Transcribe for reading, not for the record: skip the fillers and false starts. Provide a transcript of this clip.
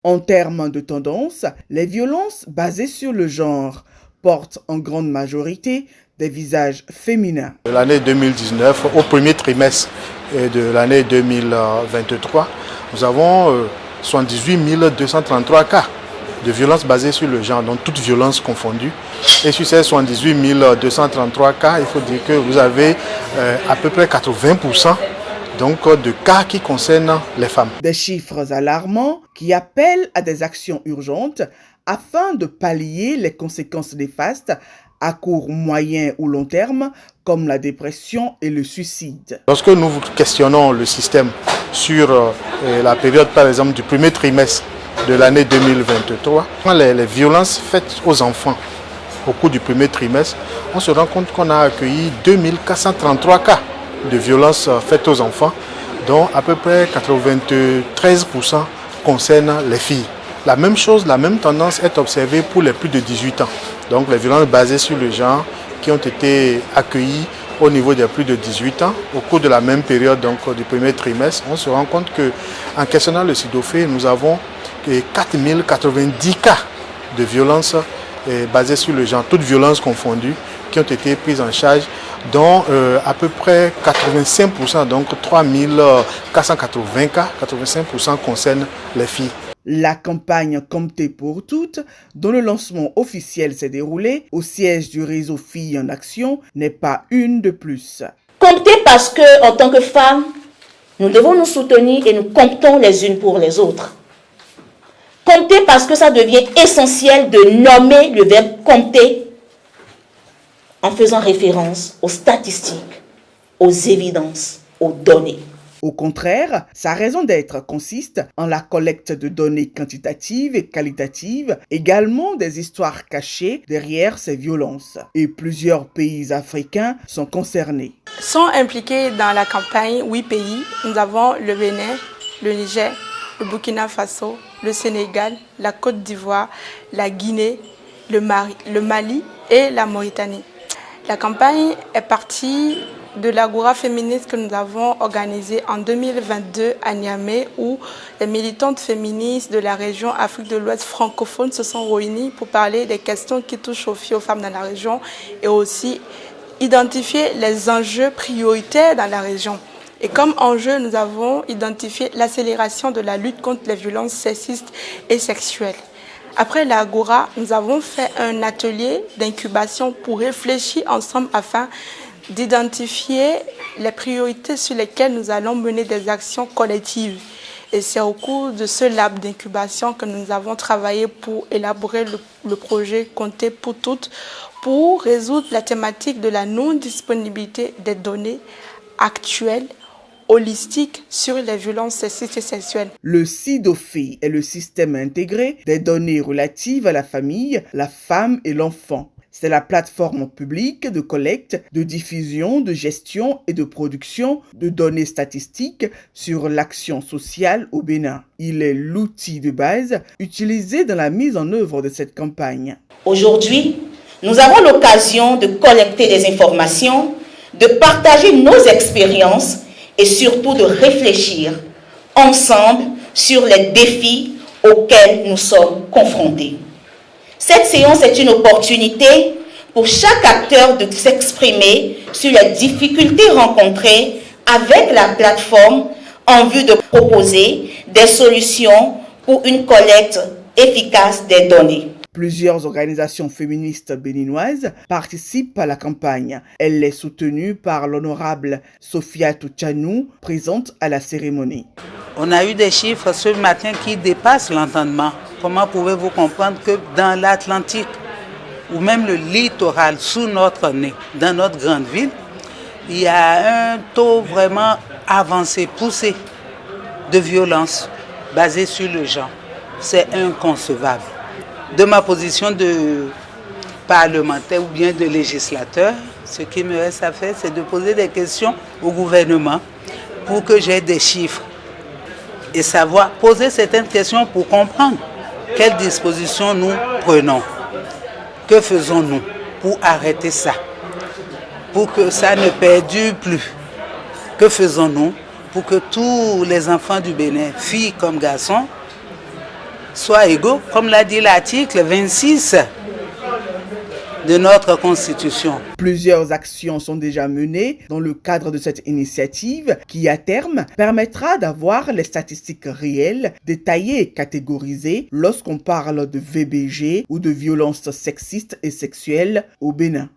En termes de tendance, les violences basées sur le genre portent en grande majorité des visages féminins. De l'année 2019 au premier trimestre de l'année 2023, nous avons 78 233 cas de violences basées sur le genre, donc toutes violences confondues. Et sur ces 78 233 cas, il faut dire que vous avez à peu près 80% donc, de cas qui concernent les femmes. Des chiffres alarmants qui appellent à des actions urgentes afin de pallier les conséquences néfastes à court, moyen ou long terme, comme la dépression et le suicide. Lorsque nous questionnons le système sur la période, par exemple, du premier trimestre de l'année 2023, les violences faites aux enfants au cours du premier trimestre, on se rend compte qu'on a accueilli 2433 cas de violences faites aux enfants, dont à peu près 93% concernent les filles. La même chose, la même tendance est observée pour les plus de 18 ans. Donc les violences basées sur le genre qui ont été accueillies au niveau des plus de 18 ans au cours de la même période donc, du premier trimestre, on se rend compte qu'en questionnant le SIDOFE, nous avons 4090 cas de violences basées sur le genre, toutes violences confondues, qui ont été prises en charge, dont à peu près 85%, donc 3480 cas, 85% concernent les filles. La campagne Compter pour toutes, dont le lancement officiel s'est déroulé au siège du réseau Filles en Action, n'est pas une de plus. Compter parce que, en tant que femmes, nous devons nous soutenir et nous comptons les unes pour les autres. Compter parce que ça devient essentiel de nommer le verbe compter en faisant référence aux statistiques, aux évidences, aux données. Au contraire, sa raison d'être consiste en la collecte de données quantitatives et qualitatives, également des histoires cachées derrière ces violences. Et plusieurs pays africains sont concernés. Sont impliqués dans la campagne 8 pays. Nous avons le Bénin, le Niger, le Burkina Faso, le Sénégal, la Côte d'Ivoire, la Guinée, le Mali et la Mauritanie. La campagne est partie de l'Agora féministe que nous avons organisée en 2022 à Niamey, où les militantes féministes de la région Afrique de l'Ouest francophone se sont réunies pour parler des questions qui touchent aux filles et aux femmes dans la région et aussi identifier les enjeux prioritaires dans la région. Et comme enjeu, nous avons identifié l'accélération de la lutte contre les violences sexistes et sexuelles. Après l'Agora, nous avons fait un atelier d'incubation pour réfléchir ensemble afin d'identifier les priorités sur lesquelles nous allons mener des actions collectives. Et c'est au cours de ce lab d'incubation que nous avons travaillé pour élaborer le projet Compter pour toutes, pour résoudre la thématique de la non-disponibilité des données actuelles holistique sur les violences sexistes et sexuelles. Le SIDOFE est le système intégré des données relatives à la famille, la femme et l'enfant. C'est la plateforme publique de collecte, de diffusion, de gestion et de production de données statistiques sur l'action sociale au Bénin. Il est l'outil de base utilisé dans la mise en œuvre de cette campagne. Aujourd'hui, nous avons l'occasion de collecter des informations, de partager nos expériences et surtout de réfléchir ensemble sur les défis auxquels nous sommes confrontés. Cette séance est une opportunité pour chaque acteur de s'exprimer sur les difficultés rencontrées avec la plateforme en vue de proposer des solutions pour une collecte efficace des données. Plusieurs organisations féministes béninoises participent à la campagne. Elle est soutenue par l'honorable Sofiatou Tchanou, présente à la cérémonie. On a eu des chiffres ce matin qui dépassent l'entendement. Comment pouvez-vous comprendre que dans l'Atlantique, ou même le littoral, sous notre nez, dans notre grande ville, il y a un taux vraiment avancé, poussé de violence basée sur le genre. C'est inconcevable. De ma position de parlementaire ou bien de législateur, ce qui me reste à faire, c'est de poser des questions au gouvernement pour que j'ai des chiffres et savoir poser certaines questions pour comprendre quelles dispositions nous prenons. Que faisons-nous pour arrêter ça, pour que ça ne perdure plus? Que faisons-nous pour que tous les enfants du Bénin, filles comme garçons, soient égaux, comme l'a dit l'article 26 de notre Constitution. Plusieurs actions sont déjà menées dans le cadre de cette initiative qui, à terme, permettra d'avoir les statistiques réelles, détaillées et catégorisées lorsqu'on parle de VBG ou de violences sexistes et sexuelles au Bénin.